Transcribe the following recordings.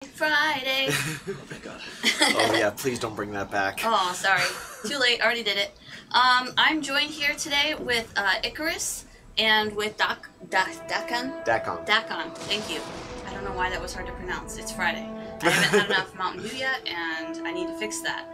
Friday. Oh my god. Oh yeah, please don't bring that back. Oh, sorry. Too late. Already did it. I'm joined here today with Icarus and with Dakkon. Dakkon. Thank you. I don't know why that was hard to pronounce. It's Friday. I haven't had enough Mountain Dew yet, and I need to fix that.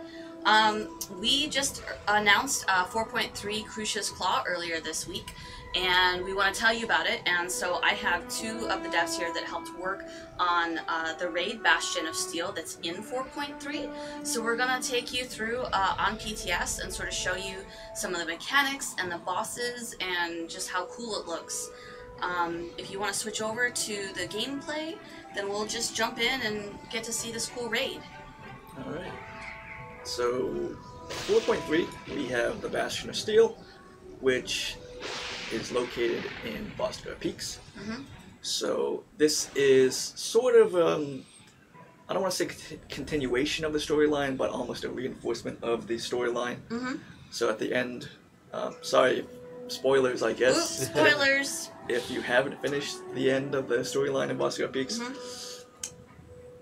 We just announced 4.3 Crucia's Claw earlier this week, and we want to tell you about it. And so I have two of the devs here that helped work on the raid Bastion of Steel that's in 4.3. So we're going to take you through on PTS and sort of show you some of the mechanics and the bosses and just how cool it looks. If you want to switch over to the gameplay, then we'll just jump in and get to see this cool raid. Alright. So, 4.3, we have the Bastion of Steel, which is located in Bastion Peaks. So, this is sort of, I don't want to say continuation of the storyline, but almost a reinforcement of the storyline. So, at the end, sorry, spoilers, I guess. Oops, spoilers! If you haven't finished the end of the storyline in Bastion Peaks,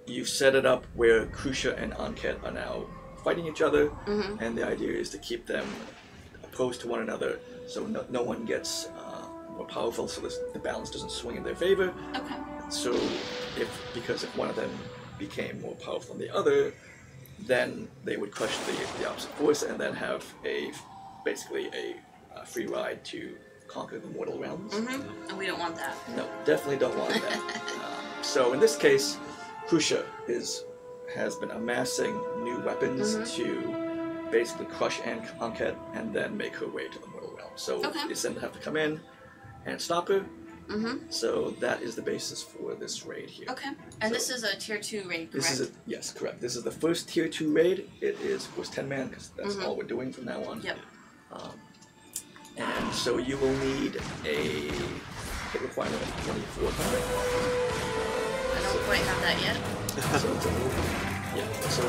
you set it up where Crucia and Untitled are now fighting each other, and the idea is to keep them opposed to one another, so no one gets more powerful, so the balance doesn't swing in their favor. Okay. So, because if one of them became more powerful than the other, then they would crush the opposite force, and then have basically a free ride to conquer the mortal realms. And we don't want that. No, definitely don't want that. So in this case, Crucia has been amassing new weapons to basically crush Untitled and then make her way to the mortal realm. So it's them to have to come in and stop her. So that is the basis for this raid here. Okay. And so, this is a tier 2 raid, correct? This is yes, correct. This is the first tier 2 raid. It is, of course, 10-man, because that's all we're doing from now on. Yep. And so you will need a hit requirement of 2400. I don't quite have that yet. So it's a little, yeah. So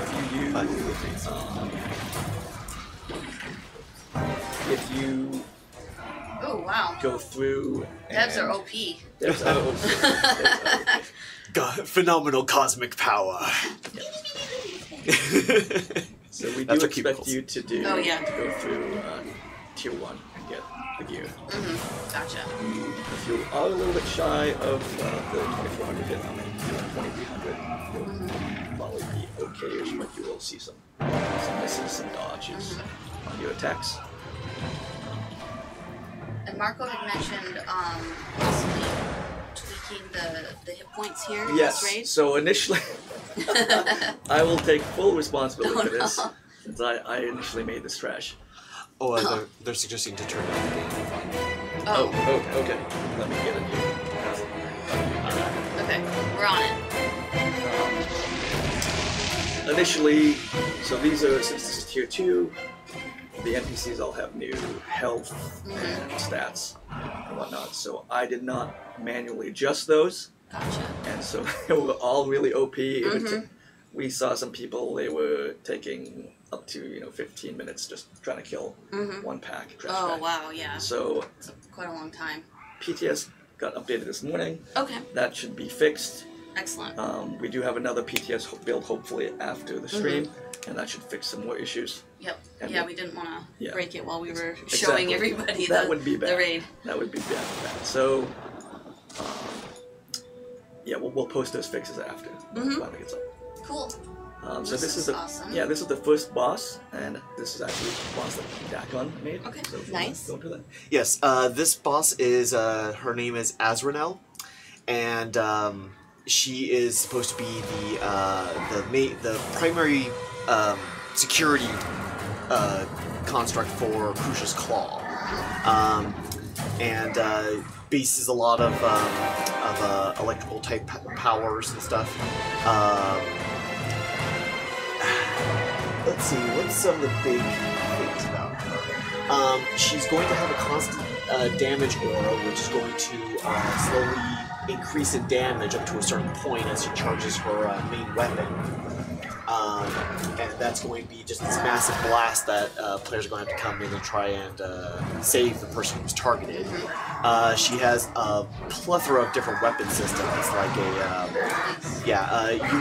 if you oh wow, go through, devs are OP. Devs are OP. God, phenomenal cosmic power. So we do expect you to do to go through tier 1 and get the gear. Gotcha. If you are a little bit shy of the 2400 hit, 2300, you'll probably be okay-ish, but you will see some misses, some dodges on your attacks. And Marco had mentioned possibly tweaking the hit points here in yes. this raid. So initially, I will take full responsibility for this, since I initially made this trash. Oh, they're suggesting to turn down the game fun. Oh, okay. Let me get it here. Okay, we're on it. Initially, so these are, since this is tier 2, the NPCs all have new health and stats and whatnot, so I did not manually adjust those. Gotcha. And so they were all really OP. We saw some people, they were taking up to 15 minutes just trying to kill one pack. Oh wow, yeah. So it's quite a long time. PTS got updated this morning. Okay. That should be fixed. Excellent. We do have another PTS build hopefully after the stream, and that should fix some more issues. Yep. And yeah, we didn't want to break it while we were showing everybody the raid. That would be bad. So, yeah, we'll post those fixes after. Finally gets up. Cool. So this is awesome. Yeah, this is the first boss, and this is actually the boss that Dakkon made. Okay, so nice. Go into that. Yes, this boss is, her name is Azrael, and she is supposed to be the primary security construct for Crucia's Claw, and bases a lot of electrical type powers and stuff. Let's see, what's some of the big things about her? She's going to have a constant damage aura, which is going to slowly increase in damage up to a certain point as she charges her main weapon. and that's going to be just this massive blast that players are going to have to come in and try and save the person who's targeted. She has a plethora of different weapon systems, like you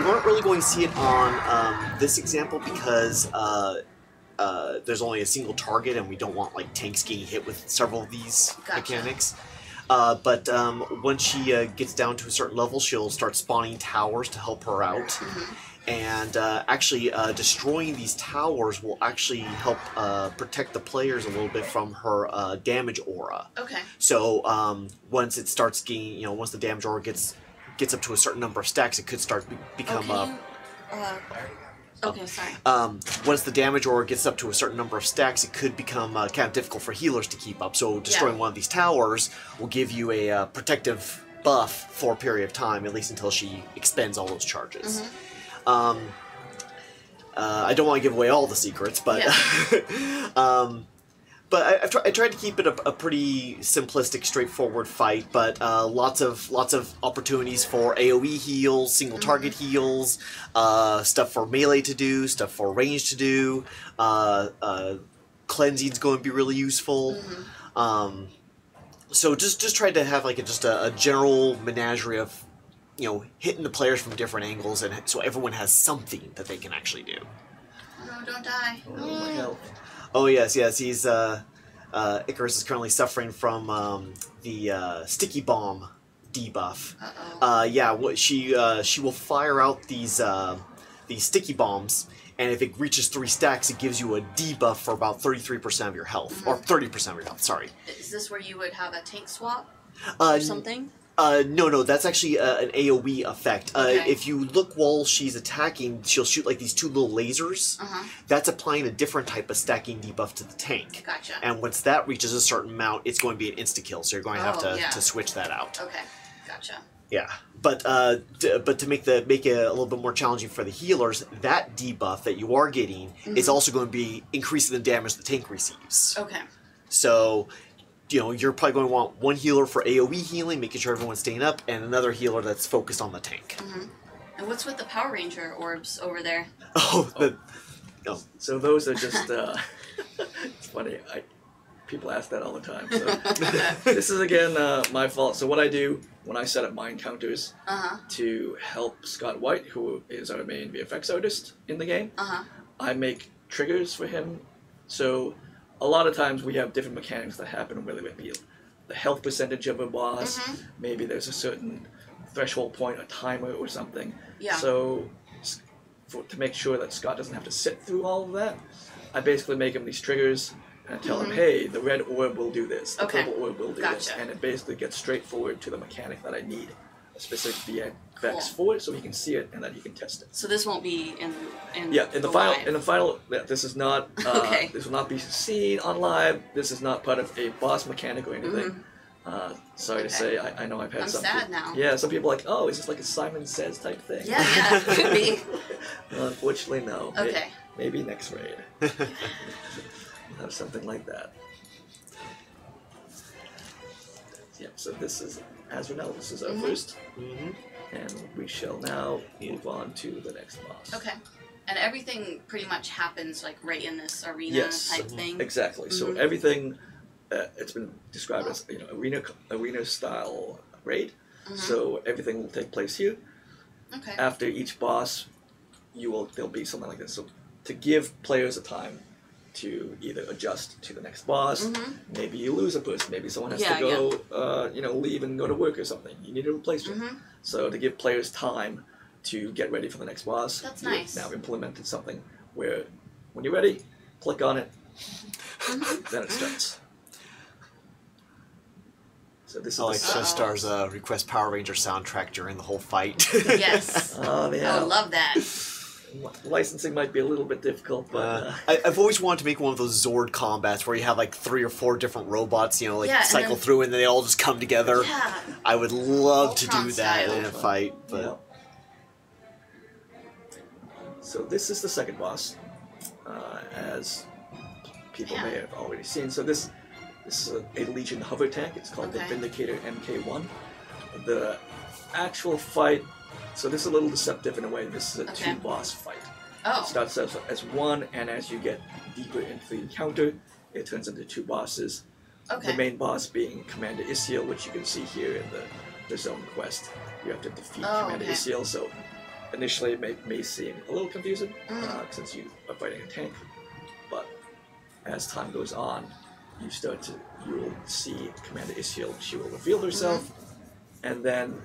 aren't really going to see it on this example because there's only a single target, and we don't want like tanks getting hit with several of these mechanics. But once she gets down to a certain level, she'll start spawning towers to help her out. And actually, destroying these towers will actually help protect the players a little bit from her damage aura. Okay. So once it starts getting, once the damage aura gets up to a certain number of stacks, it could start become. Okay, sorry. Once the damage aura gets up to a certain number of stacks, it could become kind of difficult for healers to keep up. So destroying one of these towers will give you a protective buff for a period of time, at least until she expends all those charges. I don't want to give away all the secrets, but but I tried to keep it a pretty simplistic, straightforward fight. But lots of opportunities for AOE heals, single target heals, stuff for melee to do, stuff for range to do. Cleansing's going to be really useful. So just tried to have like a general menagerie of hitting the players from different angles, and so everyone has something that they can actually do. No, don't die. Oh, my health. Oh yes, he's Icarus is currently suffering from the sticky bomb debuff. She will fire out these sticky bombs, and if it reaches 3 stacks, it gives you a debuff for about 33% of your health, or 30% of your health. Sorry. Is this where you would have a tank swap or something? No, that's actually an AoE effect. Okay. If you look while she's attacking, she'll shoot like these 2 little lasers. That's applying a different type of stacking debuff to the tank. Gotcha. And once that reaches a certain amount, it's going to be an insta-kill, so you're going to have to switch that out. Okay, gotcha. Yeah, but to make it a little bit more challenging for the healers, that debuff that you are getting is also going to be increasing the damage the tank receives. Okay. So you're probably going to want one healer for AoE healing, making sure everyone's staying up, and another healer that's focused on the tank. And what's with the Power Ranger orbs over there? So those are just, it's funny, people ask that all the time. So this is, again, my fault. So what I do when I set up my encounters to help Scott White, who is our main VFX artist in the game, I make triggers for him. So a lot of times we have different mechanics that happen, whether it be the health percentage of a boss, maybe there's a certain threshold point, a timer or something. Yeah. So to make sure that Scott doesn't have to sit through all of that, I basically make him these triggers and tell him, hey, the red orb will do this, the purple orb will do this, and it basically gets straightforward to the mechanic that I need, a specific VFX for it, so he can see it and then he can test it. So this won't be in the final. This is not. This will not be seen on live. This is not part of a boss mechanic or anything. Sorry to say, I know I've had some. I'm sad now. Yeah, some people are like, oh, is this like a Simon Says type thing? Yeah, could be. Unfortunately, no. Okay. Maybe next raid. We'll have something like that. Yeah. So this is, as we know, this is our first. And we shall now move on to the next boss. Okay. And everything pretty much happens like right in this arena type thing? Exactly. So everything, it's been described as arena style raid. So everything will take place here. Okay. After each boss, there'll be something like this. So to give players a time to either adjust to the next boss, maybe you lose a person, maybe someone has to go, leave and go to work or something. You need a replacement. So to give players time to get ready for the next boss, that's nice. Now implemented something where when you're ready, click on it, then it starts. So this is Showstar's request Power Ranger soundtrack during the whole fight. Yes. Oh, yeah. I love that. Licensing might be a little bit difficult, but I've always wanted to make one of those Zord combats where you have like 3 or 4 different robots, cycle through and then they all just come together. Yeah. I would love to do that style. in a fight, but yeah. So this is the second boss, as people may have already seen. So this is a Legion hover tank. It's called the Vindicator MK1. The actual fight. So this is a little deceptive in a way. This is a 2-boss fight. Oh. It starts out as one, and as you get deeper into the encounter, it turns into 2 bosses. Okay. The main boss being Commander Isiel, which you can see here in the zone quest. You have to defeat Commander Isiel, so initially it may seem a little confusing since you are fighting a tank, but as time goes on, you will see Commander Isiel. She will reveal herself, and then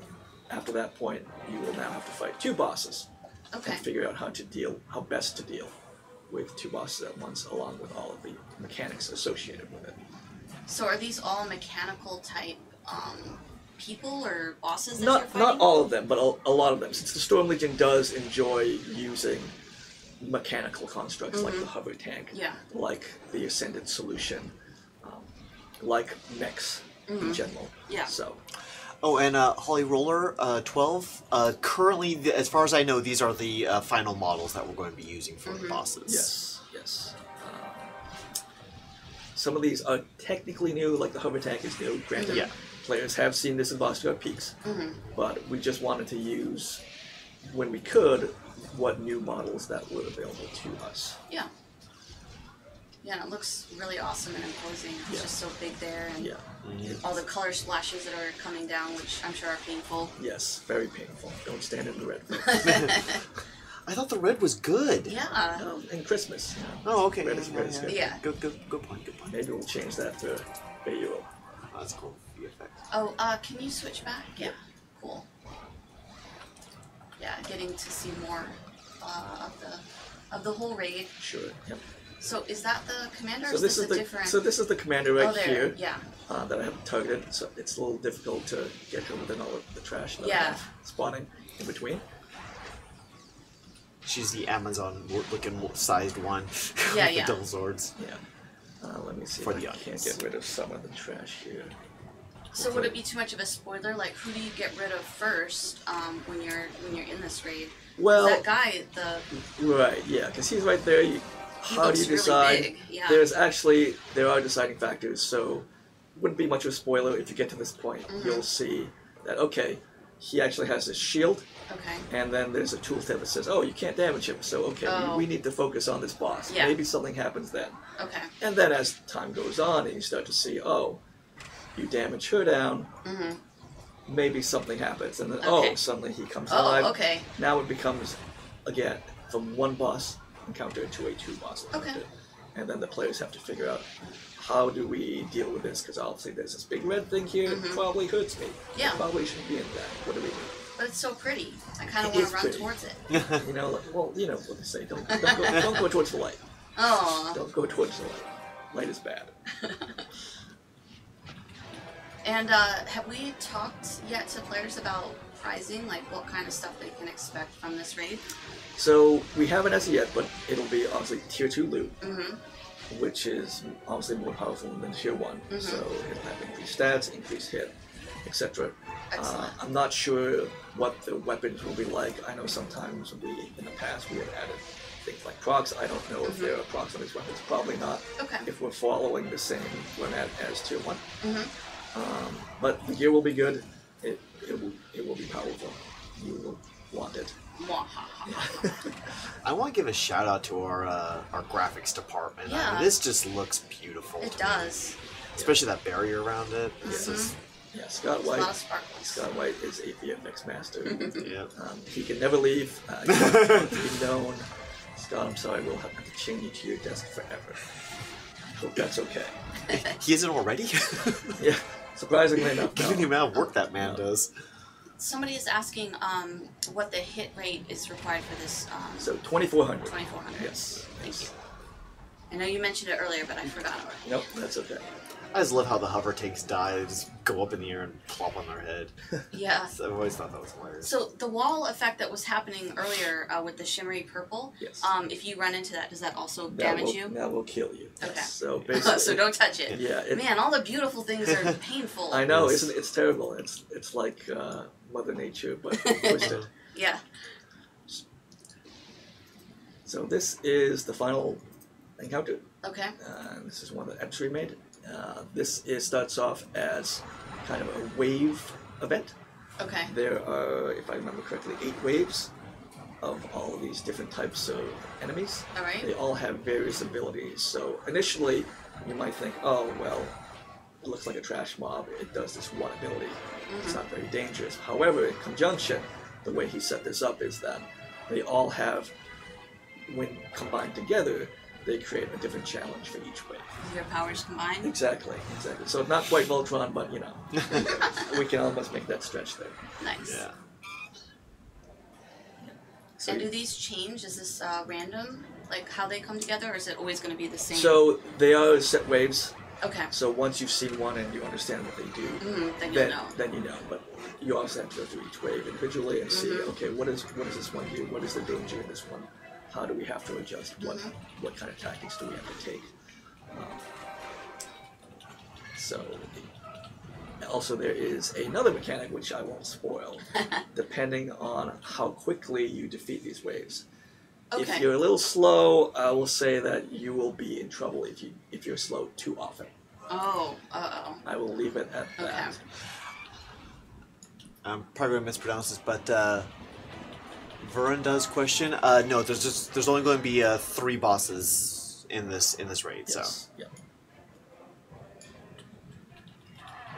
after that point, you will now have to fight 2 bosses and figure out how best to deal with 2 bosses at once, along with all of the mechanics associated with it. So are these all mechanical type people or bosses that Not you're fighting? not all of them, but a lot of them. Since the Storm Legion does enjoy using mechanical constructs like the hover tank, like the Ascended Solution, like mechs in general. Yeah. So. Oh, and Holly Roller 12. Currently, as far as I know, these are the final models that we're going to be using for the bosses. Yes, yes. Some of these are technically new, like the hover tank is new. Granted, players have seen this in Bastion of Peaks, but we just wanted to use, when we could, what new models that were available to us. Yeah. Yeah, and it looks really awesome and imposing. It's just so big there, and all the color splashes that are coming down, which I'm sure are painful. Yes, very painful. Don't stand in the red. I thought the red was good. Yeah. No, and Christmas. Oh, okay. Red is good. Yeah. Good point. Maybe we'll change that to Byon. Oh, that's cool. The effect. Oh, can you switch back? Yeah. Cool. Yeah, getting to see more of the whole raid. Sure. Yep. So is that the commander? So or is this this is a the different... this is the commander right here. Yeah. That I haven't targeted, so it's a little difficult to get her within all of the trash that I have spawning in between. She's the Amazon-looking sized one. Yeah, with the double swords. Yeah. Let me see For if the I can't get rid of some of the trash here. So would it be too much of a spoiler? Like, who do you get rid of first when you're in this raid? Well, that guy, right, yeah, because he's right there. How do you decide? Really big. Yeah. There are deciding factors, so it wouldn't be much of a spoiler if you get to this point. You'll see that he actually has this shield. Okay. And then there's a tooltip that says, "Oh, you can't damage him, so we need to focus on this boss." Yeah. Maybe something happens then. Okay. And then as time goes on, and you start to see, you damage her down. Maybe something happens, and then suddenly he comes alive. Okay. Now it becomes again from 1 boss encounter to a 2 boss encounter. Okay. And then the players have to figure out, how do we deal with this? Because obviously there's this big red thing here. It probably hurts me. Yeah. Probably shouldn't be in that. What do we do? But it's so pretty. I kind of want to run towards it. You know, well, you know what they say. Don't go towards the light. Oh. Don't go towards the light. Light is bad. And have we talked yet to players about pricing? Like what kind of stuff they can expect from this raid? So we haven't as of yet, but it'll be obviously tier 2 loot, which is obviously more powerful than tier 1. So it'll have increased stats, increased hit, etc. I'm not sure what the weapons will be like. I know sometimes in the past we have added things like procs. I don't know if there are procs on these weapons. Probably not. Okay. If we're following the same format as tier 1. But the gear will be good. It will be powerful. You will want it. I want to give a shout out to our graphics department. Yeah. I mean, this just looks beautiful. It does. Especially that barrier around it. It's just... Yeah, Scott White. A lot of sparkles. Scott White is a VFX master. Yeah. He can never leave. He wants to be known. Scott, I'm sorry, we'll have to chain you to your desk forever. Hope that's okay. He isn't already? Yeah, surprisingly enough. Given the amount of work that man does. Somebody is asking what the hit rate is required for this. So 2,400. 2,400. Yes. Thank you. I know you mentioned it earlier, but I forgot already. Nope, that's okay. I just love how the hover tanks die. They just go up in the air and plop on their head. Yeah. So I've always thought that was hilarious. So the wall effect that was happening earlier with the shimmery purple, yes. If you run into that, does that also damage you? That will kill you. Okay. Yes. So basically, so don't touch it. Yeah. Man, all the beautiful things are painful. I know, isn't it? It's terrible. It's like Mother Nature, but twisted. Yeah. So this is the final encounter. Okay. This is one that RIFTstream made. This starts off as kind of a wave event. Okay. There are, if I remember correctly, 8 waves. of all of these different types of enemies. All right. They all have various abilities. So initially, you might think, oh, well, it looks like a trash mob. It does this one ability. It's not very dangerous. However, in conjunction, the way he set this up is that they all have, when combined together, they create a different challenge for each wave. Your powers combined? Exactly. So not quite Voltron, but you know, we can almost make that stretch there. Nice. Yeah. So, and do these change? Is this random? Like how they come together, or is it always going to be the same? so they are set waves. Okay. So once you've seen one and you understand what they do, Then you'll know. Then you know. But you also have to go through each wave individually and see, okay, what does this one do? What is the danger in this one? How do we have to adjust? What kind of tactics do we have to take? So also there is another mechanic which I won't spoil, depending on how quickly you defeat these waves. Okay. If you're a little slow, I will say that you will be in trouble if you're slow too often. Oh, uh-oh. I will leave it at that. I'm probably going to mispronounce this, but Veranda's question. No, there's only going to be 3 bosses in this raid. Yes. So yeah.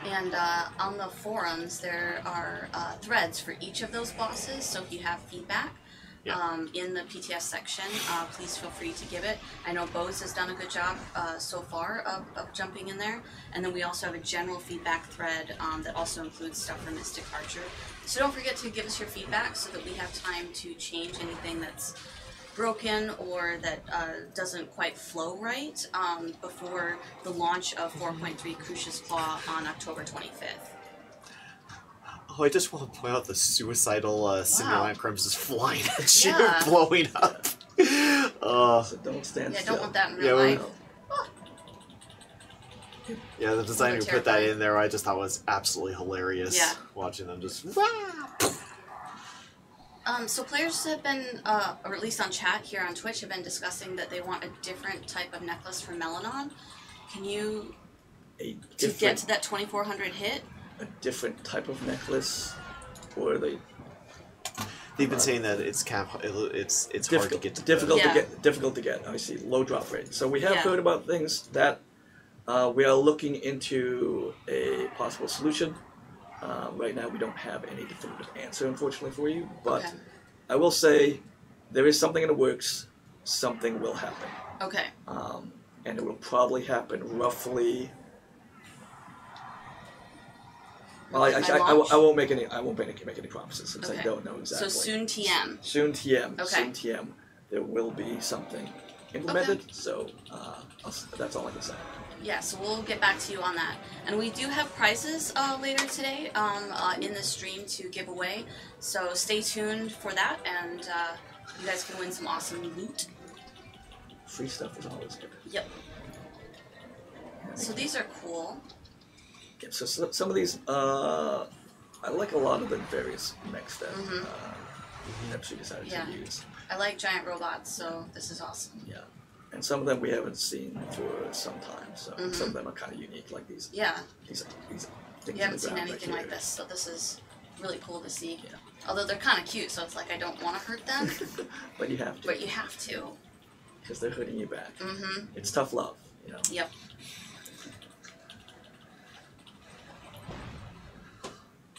And on the forums, there are threads for each of those bosses, so if you have feedback in the PTS section, please feel free to give it. I know Bose has done a good job so far of jumping in there, and then we also have a general feedback thread that also includes stuff for Mystic Archer. So don't forget to give us your feedback so that we have time to change anything that's broken or that doesn't quite flow right before the launch of 4.3 Crucia's Claw on October 25th. Oh, I just want to point out the suicidal simulacrums just flying at you, Yeah. blowing up. So don't stand Yeah, still. don't want that in real life. Yeah, the designer who put that terrifying. in there, I just thought was absolutely hilarious. Yeah. Watching them just. So players have been, or at least on chat here on Twitch, have been discussing that they want a different type of necklace for Melanon. Can you, to get to that 2400 hit? A different type of necklace, or they. They've been saying that it's it's hard to get to. Difficult to get. I see low drop rate. So we have heard about things that we are looking into a possible solution. Right now, we don't have any definitive answer, unfortunately, for you. But I will say there is something in the works. Something will happen. Okay. And it will probably happen roughly. Well, I won't make any. I won't make any promises since I don't know exactly. So soon TM. Soon TM. Okay. Soon TM. There will be something implemented. So that's all I can say. Yeah, so we'll get back to you on that. And we do have prizes later today in the stream to give away. So stay tuned for that, and you guys can win some awesome loot. Free stuff is always good. Yep. So these are cool. Yeah, so some of these, I like a lot of the various mechs that she decided to use. I like giant robots, so this is awesome. Yeah. And some of them we haven't seen for some time, so some of them are kind of unique, like these. Yeah. These things. You haven't seen anything like this, so this is really cool to see. Yeah. Although they're kind of cute, so it's like I don't want to hurt them. But you have to. But you have to. Because they're hurting you back. It's tough love, you know. Yep.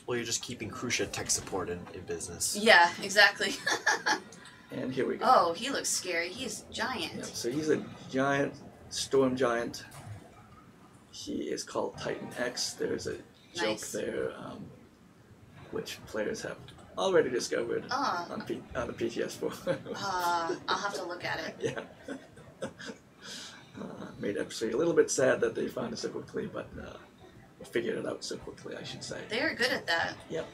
Well, you're just keeping Crucia tech support in business. Yeah, exactly. And here we go. Oh, he looks scary. He's giant. Yeah, so he's a giant, storm giant. He is called Titan X. There's a joke there, which players have already discovered on the PTS4. I'll have to look at it. Yeah. Made actually a little bit sad that they found it so quickly, but figured it out so quickly, I should say. They are good at that. Yep.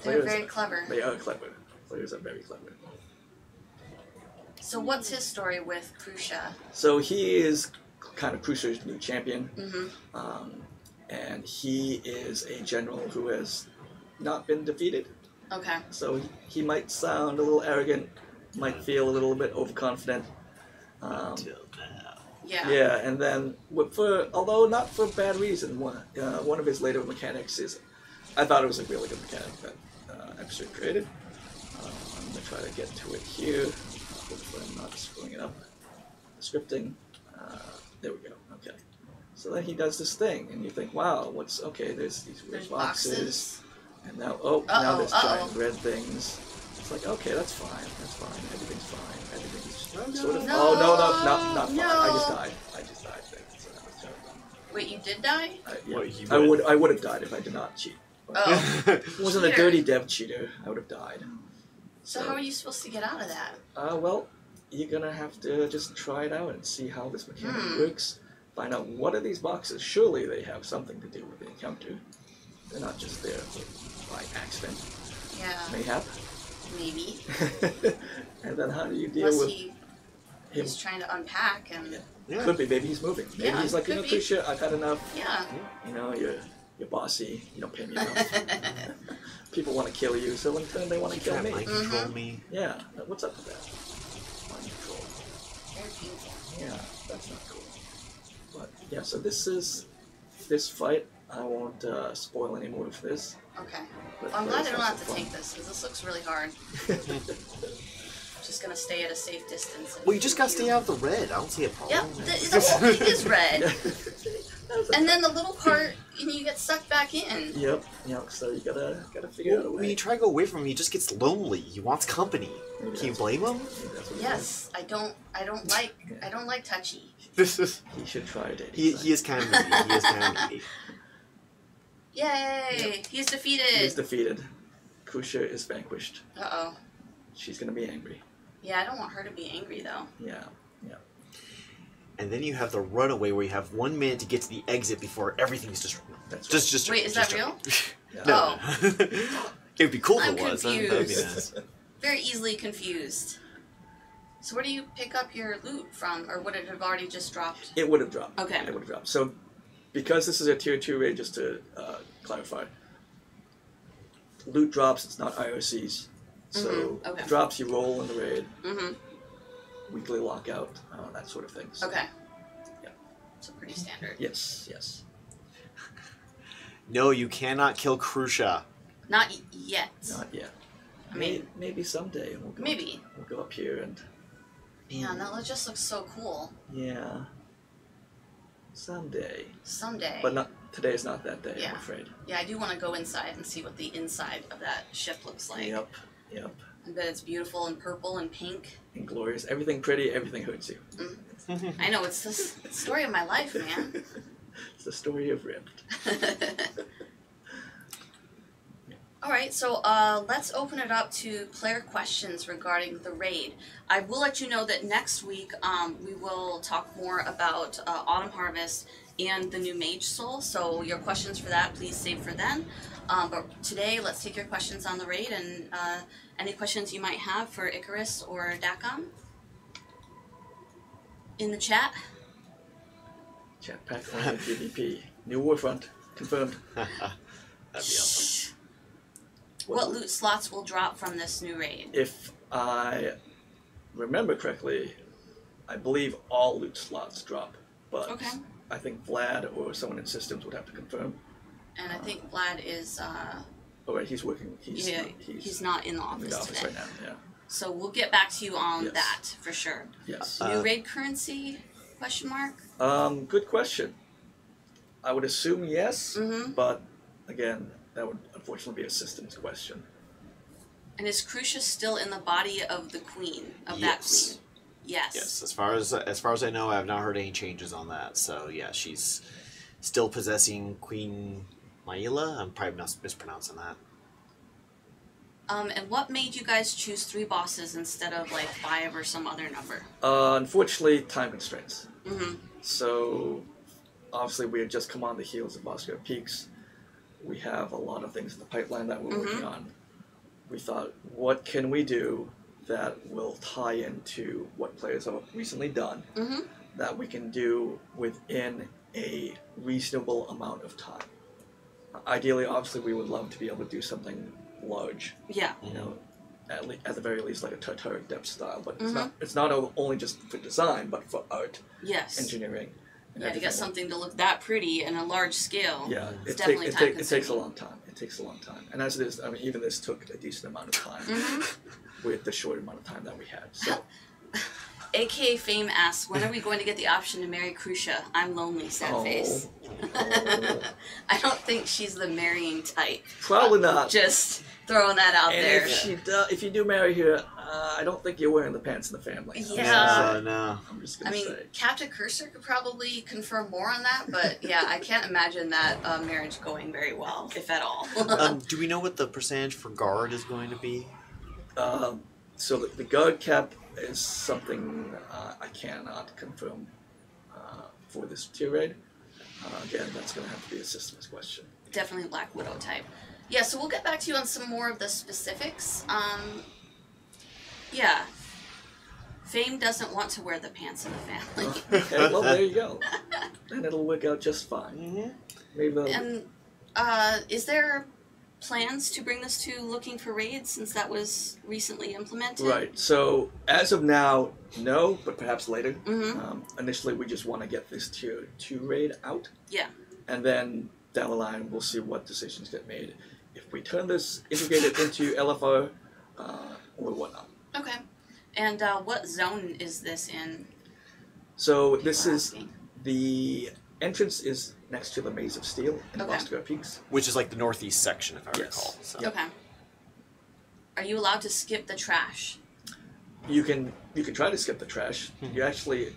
They're very clever. They are clever. Players are very clever. So what's his story with Crucia? So he is kind of Crucia's new champion. And he is a general who has not been defeated. Okay. So he might sound a little arrogant, might feel a little bit overconfident. Yeah, and then, although not for bad reason, one of his later mechanics is, I thought it was a really good mechanic that Epster created. gonna try to get to it here. Hopefully I'm not screwing it up. Scripting. There we go. Okay. So then he does this thing, and you think, wow, what's okay? There's these weird boxes, and now now there's giant red things. It's like, okay, that's fine. That's fine. Everything's fine. Everything's sort of. No. Oh no, not fine. I just died. So that was terrible. Wait, you did die? Yeah. I would have died if I did not cheat. Oh. It wasn't a dirty dev cheater. I would have died. So how are you supposed to get out of that? Well, you're gonna have to just try it out and see how this mechanic works. Find out what are these boxes. Surely they have something to do with the encounter. They're not just there by accident. Yeah. Mayhap. Maybe. And then how do you deal with him? He's trying to unpack and. Yeah. Could be. Maybe he's moving. Maybe he's like, Crucia, I've had enough. Yeah. You know, you're bossy. You don't pay me enough. People want to kill you, so in turn they want to kill me. Mind control me. Yeah. What's up with that? Mind control. Very painful. Yeah, that's not cool. But yeah, so this fight. I won't spoil any more of this. Okay. But I'm glad I don't have to take this because this looks really hard. Just gonna stay at a safe distance. Well, you just gotta stay out of the red. I don't see a problem. Yep, the whole thing is red. And then the little part, and you get sucked back in. Yep. So you gotta figure out a way. When you try to go away from him, he just gets lonely. He wants company. Can you blame him? Yes, I don't like touchy. He should try it. He is kind of needy. He is kind of needy. Yay! Yep. He's defeated. He's defeated. Crucia is vanquished. Uh-oh. She's gonna be angry. Yeah, I don't want her to be angry though. Yeah. And then you have the runaway where you have 1 minute to get to the exit before everything's just. That's right. Just. Wait, is that real? No. Oh. It'd be cool if I'm it was. confused. That'd be nice. Very easily confused. So where do you pick up your loot from, or would it have already just dropped? It would have dropped. Okay. It would have dropped. So, because this is a tier 2 raid, just to clarify, loot drops. It's not IOCs. So drops you roll in the raid. Weekly lockout, that sort of thing. So, okay. Yeah. So pretty standard. Yes. No, you cannot kill Crucia. Not yet. Not yet. I mean, maybe someday we'll go. Maybe. We'll go up here and. Yeah, that just looks so cool. Yeah. Someday. Someday. But today's not that day, Yeah. I'm afraid. Yeah, I do want to go inside and see what the inside of that ship looks like. Yep. I bet it's beautiful and purple and pink. And glorious. Everything pretty, everything hurts you. I know, it's the story of my life, man. It's the story of Rift. Alright, so let's open it up to player questions regarding the raid. I will let you know that next week we will talk more about Autumn Harvest and the new Mage Soul, so your questions for that, please save for then. But today, let's take your questions on the raid and any questions you might have for Icarus or Dakkon in the chat. Chat pack only PvP. New Warfront. Confirmed. That'd be awesome. What loot slots will drop from this new raid? If I remember correctly, I believe all loot slots drop, but I think Vlad or someone in systems would have to confirm. And I think Vlad is... oh, right, he's working. He's not in the office today. Right now, yeah. So we'll get back to you on that, for sure. Yes. New raid currency, question mark? Good question. I would assume yes, but again, that would unfortunately be a systems question. And is Crucia still in the body of the queen, of that queen? Yes. Yes, as far as I know, I have not heard any changes on that. So yeah, she's still possessing Queen Maila. I'm probably not mispronouncing that. And what made you guys choose 3 bosses instead of like 5 or some other number? Unfortunately, time constraints. So obviously we had just come on the heels of Bastion of Peaks. We have a lot of things in the pipeline that we're working on. We thought, what can we do that will tie into what players have recently done that we can do within a reasonable amount of time? Ideally, obviously, we would love to be able to do something large. Yeah. You know, at the very least, like a Tartaric depth style. But it's not only just for design, but for art, engineering. Yeah, to get something to look that pretty and a large scale. Yeah, it's definitely time consuming. It takes a long time. And as it is, I mean, even this took a decent amount of time. with the short amount of time that we had. So. AKA Fame asks, when are we going to get the option to marry Crucia? I'm lonely, sad face. I don't think she's the marrying type. Probably not. Just throwing that out there. If you do marry her, I don't think you're wearing the pants in the family. Yeah. No. I'm just gonna say. Captain Cursor could probably confirm more on that, but yeah, I can't imagine that marriage going very well, if at all. Do we know what the percentage for guard is going to be? So the guard cap is something I cannot confirm for this tier raid. Again, that's going to have to be a systems question. Definitely Black Widow type. Yeah, so we'll get back to you on some more of the specifics. Yeah. Fame doesn't want to wear the pants in the family. Okay, well, there you go. And it'll work out just fine. Mm-hmm. Maybe and is there plans to bring this to looking for raids since that was recently implemented? Right. So as of now, no, but perhaps later. Mm-hmm. Initially, we just want to get this tier 2 raid out. Yeah. And then down the line, we'll see what decisions get made. If we turn this integrated into LFR or whatnot. Okay. And what zone is this in? So this is the entrance is next to the Maze of Steel in Bastion Peaks, which is like the northeast section, if I recall. So. Okay. Are you allowed to skip the trash? You can try to skip the trash. You actually,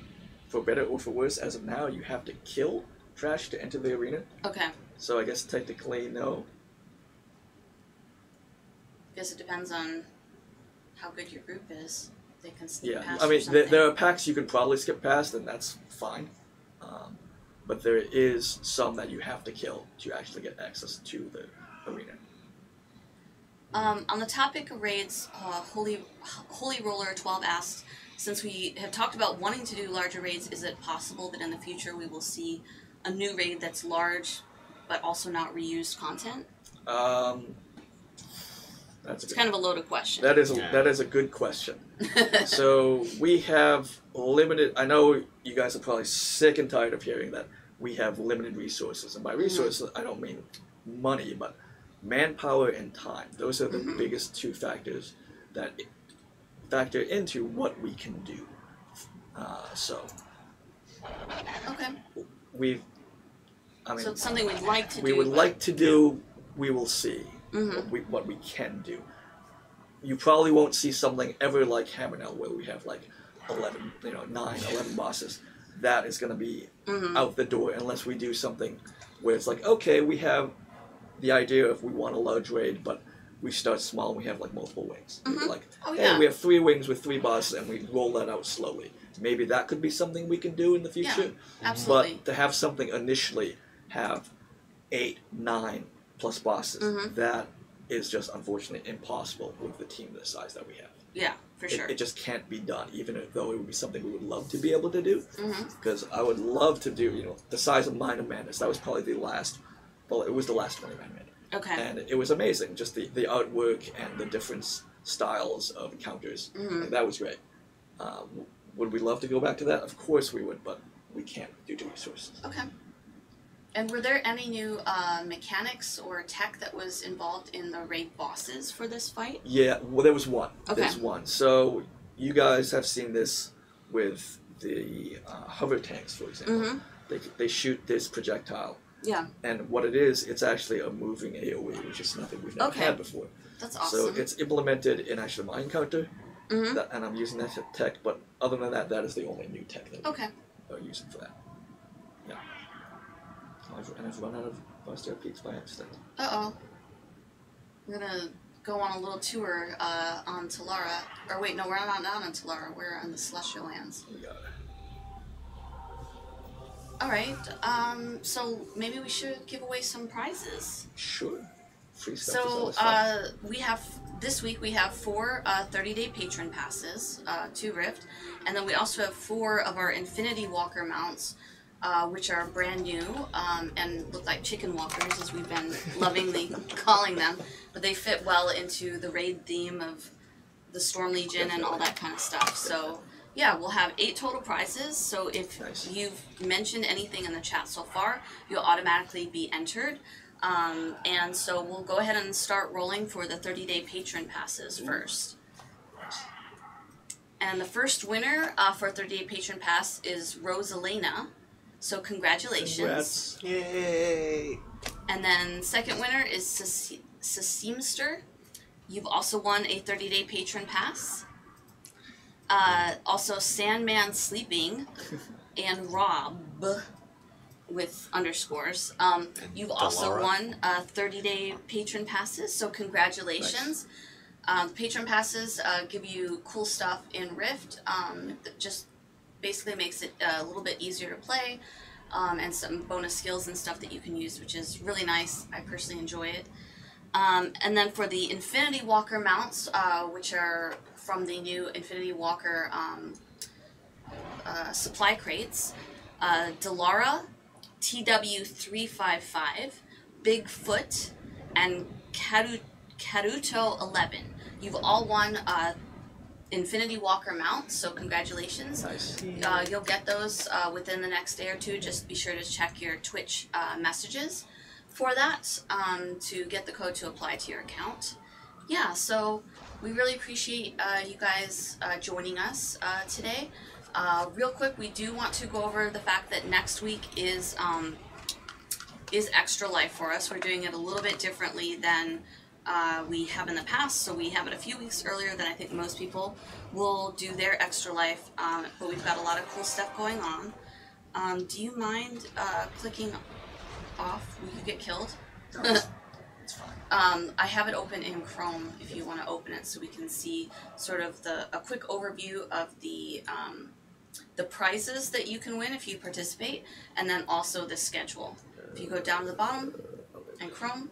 for better or for worse, as of now, you have to kill trash to enter the arena. Okay. So I guess technically no. Guess it depends on how good your group is. They can skip past. I mean, there are packs you can probably skip past, and that's fine. But there is some that you have to kill to actually get access to the arena. On the topic of raids, Holy Roller 12 asked, since we have talked about wanting to do larger raids, is it possible that in the future we will see a new raid that's large, but also not reused content? It's kind of a loaded question. That is a good question. So we have limited. I know you guys are probably sick and tired of hearing that we have limited resources, and by resources I don't mean money, but manpower and time. Those are the biggest two factors that factor into what we can do. So okay. So it's something we'd like to do. We would like to do. We will see what we can do. You probably won't see something ever like Hammernell where we have like 11 bosses. That is going to be out the door unless we do something where it's like, okay, we have the idea of we want a large raid, but we start small and we have like multiple wings. We're like, hey, we have 3 wings with 3 bosses and we roll that out slowly. Maybe that could be something we can do in the future. Yeah, absolutely. But to have something initially have 8, 9 plus bosses, that is just unfortunately impossible with the team the size that we have. Yeah, for sure. It just can't be done, even though it would be something we would love to be able to do. Because I would love to do, the size of Mind of Madness. That was probably the last, well, it was the last one I made. Okay. And it was amazing, just the artwork and the different styles of encounters. That was great. Would we love to go back to that? Of course we would, but we can't due to resources. Okay. And were there any new mechanics or tech that was involved in the raid bosses for this fight? Yeah, well, there was one. Okay. There's one. So you guys have seen this with the hover tanks, for example. They shoot this projectile. Yeah. And what it is, it's actually a moving AoE, which is something we've never had before. That's awesome. So it's implemented in actually my encounter, and I'm using that tech, but other than that, that is the only new tech that we're using for that. Yeah. And I've run out of Bastion Peaks by accident. Uh-oh. We're gonna go on a little tour on Talara. Or wait, no, we're not on Talara. We're on the Celestial Lands. We got it. Alright, so maybe we should give away some prizes. Sure. Free stuff is So, always fun. this week we have 4 30-day patron passes to Rift, and then we also have 4 of our Infinity Walker mounts, which are brand new and look like chicken walkers, as we've been lovingly calling them, but they fit well into the raid theme of the Storm Legion and all that kind of stuff. So, yeah, we'll have 8 total prizes, so if you've mentioned anything in the chat so far, you'll automatically be entered. And so we'll go ahead and start rolling for the 30-day patron passes first. And the first winner for 30-day patron pass is Rosalena. So congratulations. Congrats. Yay! And then second winner is Seamster. You've also won a 30-day patron pass. Also Sandman Sleeping and Rob with underscores. You've also won 30-day patron passes, so congratulations. Nice. Patron passes give you cool stuff in Rift that just basically makes it a little bit easier to play, and some bonus skills and stuff that you can use, which is really nice. I personally enjoy it. And then for the Infinity Walker mounts, which are from the new Infinity Walker supply crates, Delara, TW355, Bigfoot, and Karuto 11. You've all won Infinity Walker mounts, so congratulations. Nice. You'll get those within the next day or two. Just be sure to check your Twitch messages for that to get the code to apply to your account. Yeah, so we really appreciate you guys joining us today. Real quick, we do want to go over the fact that next week is Extra Life for us. We're doing it a little bit differently than we have in the past, so we have it a few weeks earlier than I think most people will do their Extra Life, but we've got a lot of cool stuff going on. Do you mind clicking off? Will you get killed? No, it's fine. I have it open in Chrome if you want to open it so we can see sort of a quick overview of the prizes that you can win if you participate, and then also the schedule. If you go down to the bottom in Chrome.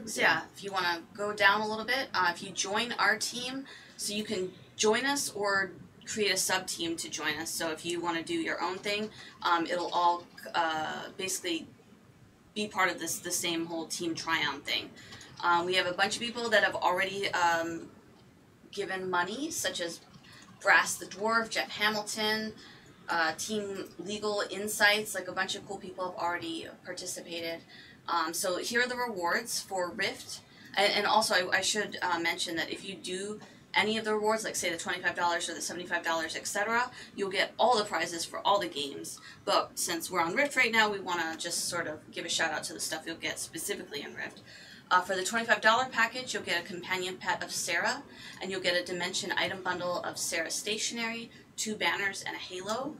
So yeah, if you want to go down a little bit, if you join our team, so you can join us or create a sub-team to join us. So if you want to do your own thing, it'll all basically be part of the same whole Team Tryon thing. We have a bunch of people that have already given money, such as Brass the Dwarf, Jeff Hamilton, Team Legal Insights, like a bunch of cool people have already participated. So here are the rewards for Rift. And also I should mention that if you do any of the rewards, like say the $25 or the $75, etc., you'll get all the prizes for all the games. But since we're on Rift right now, we want to just sort of give a shout out to the stuff you'll get specifically in Rift. For the $25 package, you'll get a companion pet of Sarah, and you'll get a Dimension item bundle of Sarah stationery, 2 banners, and a halo,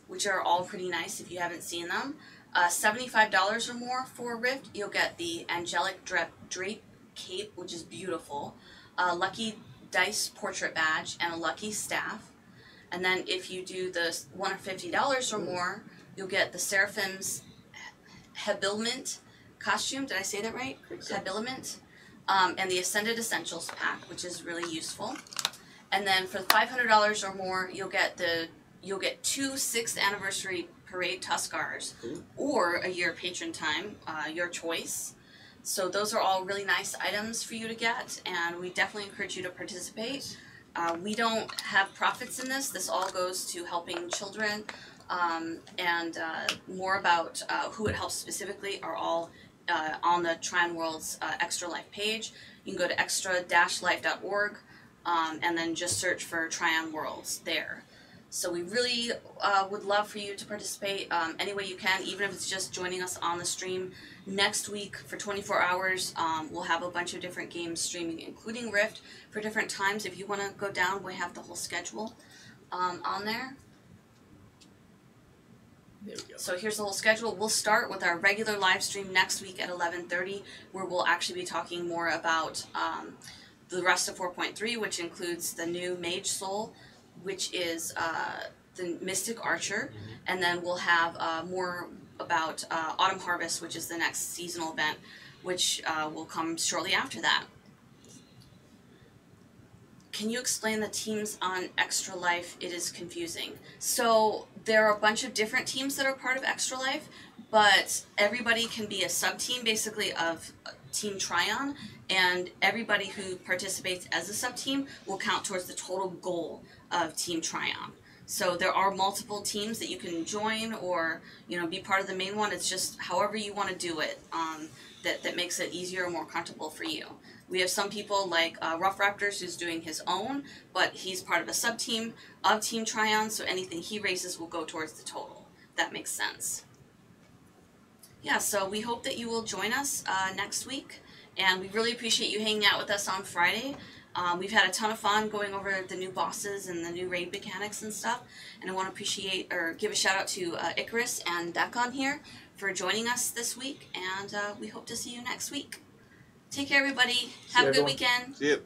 which are all pretty nice if you haven't seen them. $75 or more for Rift, you'll get the Angelic Drape Cape, which is beautiful, Lucky Dice Portrait Badge, and a Lucky Staff. And then if you do the $150 or more, you'll get the Seraphim's Habiliment costume. Did I say that right? Habiliment. And the Ascended Essentials pack, which is really useful. And then for the $500 or more, you'll get 2 6th anniversary Parade Tuskars, or a year patron time, your choice. So those are all really nice items for you to get, and we definitely encourage you to participate. We don't have profits in this. This all goes to helping children, and more about who it helps specifically are all on the Tryon World's Extra Life page. You can go to extra-life.org and then just search for Tryon Worlds there. So we really would love for you to participate any way you can, even if it's just joining us on the stream. Next week for 24 hours, we'll have a bunch of different games streaming, including Rift, for different times. If you want to go down, we have the whole schedule on there. There we go. So here's the whole schedule. We'll start with our regular live stream next week at 11:30, where we'll actually be talking more about the rest of 4.3, which includes the new Mage Soul, which is the Mystic Archer, and then we'll have more about Autumn Harvest, which is the next seasonal event, which will come shortly after that. Can you explain the teams on Extra Life? It is confusing. So there are a bunch of different teams that are part of Extra Life, but everybody can be a sub-team basically of Team Tryon, and everybody who participates as a sub-team will count towards the total goal of Team Tryon. So there are multiple teams that you can join or, you know, be part of the main one. It's just however you want to do it that makes it easier or more comfortable for you. We have some people like Rough Raptors who's doing his own, but he's part of a sub-team of Team Tryon, so anything he raises will go towards the total. That makes sense. Yeah, so we hope that you will join us next week, and we really appreciate you hanging out with us on Friday. We've had a ton of fun going over the new bosses and the new raid mechanics and stuff, and I want to give a shout out to Icarus and Dakkon here for joining us this week, and we hope to see you next week. Take care, everybody. Have a good weekend. See you.